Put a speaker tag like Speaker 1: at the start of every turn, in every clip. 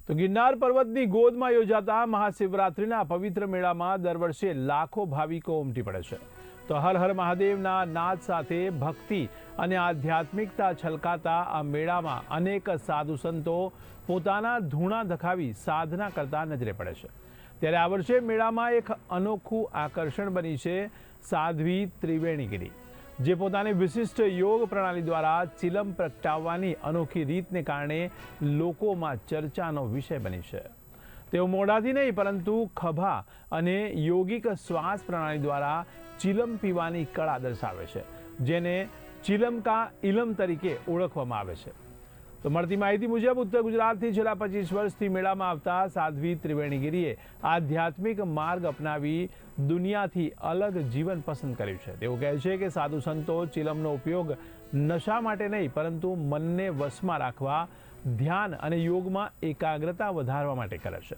Speaker 1: તો ગિરનાર પર્વતની ગોદમાં યોજાતા મહાશિવરાત્રિના પવિત્ર મેળામાં દર વર્ષે લાખો ભાવિકો ઉમટી પડે છે। તો હર હર મહાદેવના નાદ સાથે ભક્તિ અને આધ્યાત્મિકતા છલકાતા આ મેળામાં અનેક સાધુ સંતો પોતાના ધૂણા ધખાવી સાધના કરતા નજરે પડે છે। ત્યારે આ વર્ષે મેળામાં એક અનોખું આકર્ષણ બની છે સાધ્વી ત્રિવેણીગિરી, જે પોતાની વિશિષ્ટ યોગ પ્રણાલી દ્વારા ચિલમ પ્રગટાવવાની અનોખી રીતને કારણે લોકોમાં ચર્ચાનો વિષય બની છે। તેઓ મોઢાથી નહીં પરંતુ ખભા અને યોગિક શ્વાસ પ્રણાલી દ્વારા ચિલમ પીવાની કળા દર્શાવે છે, જેને ચિલમ કા ઇલમ તરીકે ઓળખવામાં આવે છે। તો મળતી માહિતી મુજબ ઉત્તર ગુજરાતથી છેલ્લા 25 વર્ષથી મેળામાં આવતા સાધ્વી ત્રિવેણીગિરીએ આધ્યાત્મિક માર્ગ અપનાવી દુનિયાથી અલગ જીવન પસંદ કર્યું છે। તેઓ કહે છે કે સાધુ સંતો ચિલમનો ઉપયોગ નશા માટે નહીં પરંતુ મનને વશમાં રાખવા, ધ્યાન અને યોગમાં એકાગ્રતા વધારવા માટે કરે છે।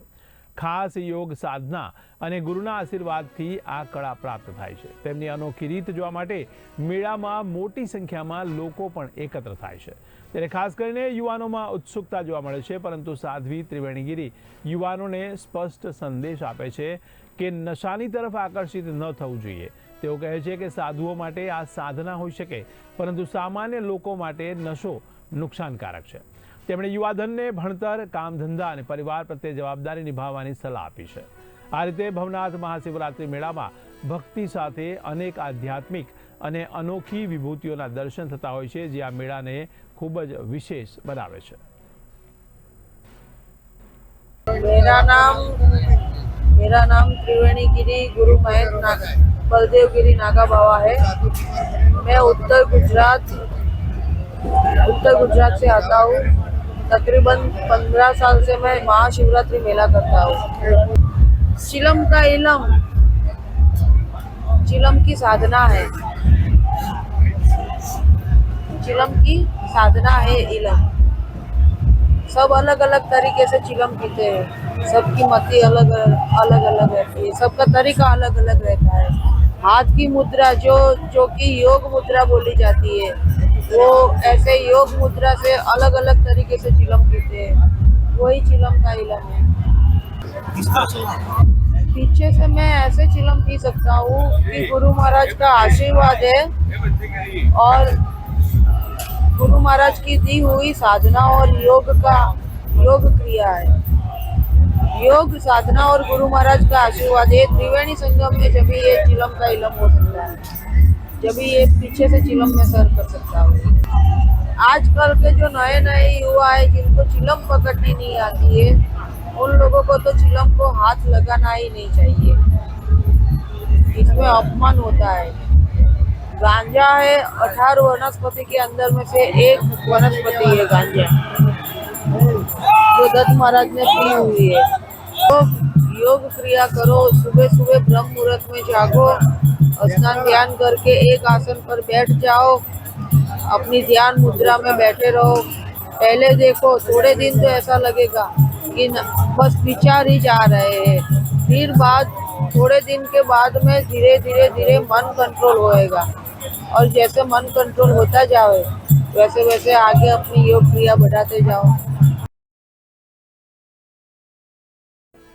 Speaker 1: ખાસ યોગ સાધના અને ગુરુના આશીર્વાદથી આ કળા પ્રાપ્ત થાય છે। તેમની અનોખી રીત જોવા માટે મેળામાં મોટી સંખ્યામાં લોકો પણ એકત્ર થાય છે। ત્યારે ખાસ કરીને યુવાનોમાં ઉત્સુકતા જોવા મળે છે, પરંતુ સાધ્વી ત્રિવેણીગિરી યુવાનોને સ્પષ્ટ સંદેશ આપે છે કે નશાની તરફ આકર્ષિત ન થવું જોઈએ। તેઓ કહે છે કે સાધુઓ માટે આ સાધના હોઈ શકે, પરંતુ સામાન્ય લોકો માટે નશો નુકસાનકારક છે। તેમણે યુવાધનને ભણતર, કામ ધંધા અને પરિવાર પ્રત્યે જવાબદારી નિભાવવાની સલાહ આપી છે। આ રીતે ભવનાથ મહાશિવરાત્રિ મેળામાં ભક્તિ સાથે અનેક આધ્યાત્મિક અને અનોખી વિભૂતિઓના દર્શન થતા હોય છે, જે આ મેળાને ખૂબ જ વિશેષ બનાવે છે।
Speaker 2: मेरा नाम त्रिवेणीगिरी गुरु महेंद्र बलदेवगिरी नागा बाबा है। मैं उत्तर गुजरात से आता हूँ। तकरीबन 15 साल से मैं महाशिवरात्रि मेला करता हूँ। चिलम का इलम चिलम की साधना है। चिलम की साधना है इलम। सब अलग अलग तरीके से चिलम पीते हैं। सबकी मति अलग अलग रहती है, सबका तरीका अलग अलग रहता है। हाथ की मुद्रा जो कि योग मुद्रा बोली जाती है, वो ऐसे योग मुद्रा से अलग अलग तरीके से चिलम पीते हैं। वही चिलम का इलम है। पीछे से मैं ऐसे चिलम पी सकता हूँ कि गुरु महाराज का आशीर्वाद है और गुरु महाराज की दी हुई साधना और योग क्रिया है। योग, साधना और गुरु महाराज का आशीर्वाद, ये त्रिवेणी संगम में जब ये चिलम का इलम हो सकता है, जब ये पीछे से चिलम में सर कर सकता हूँ। आजकल के जो नए नए युवा है जिनको चिलम पकड़नी नहीं आती है, उन लोगों को तो चिलम को हाथ लगाना ही नहीं चाहिए। इसमें अपमान होता है। गांजा है 18 वनस्पति के अंदर में से एक वनस्पति है गांजा, जो दत्त महाराज ने पी हुई है। तो योग क्रिया करो, सुबह सुबह ब्रह्म मुहूर्त में जागो, स्नान ध्यान करके एक आसन पर बैठ जाओ, अपनी ध्यान मुद्रा में बैठे रहो। पहले देखो थोड़े दिन तो ऐसा लगेगा कि बस विचार ही जा रहे हैं, फिर बाद थोड़े दिन के बाद में धीरे धीरे मन कंट्रोल होएगा, और जैसे मन कंट्रोल होता जाए वैसे वैसे आगे अपनी योग क्रिया बढ़ाते जाओ।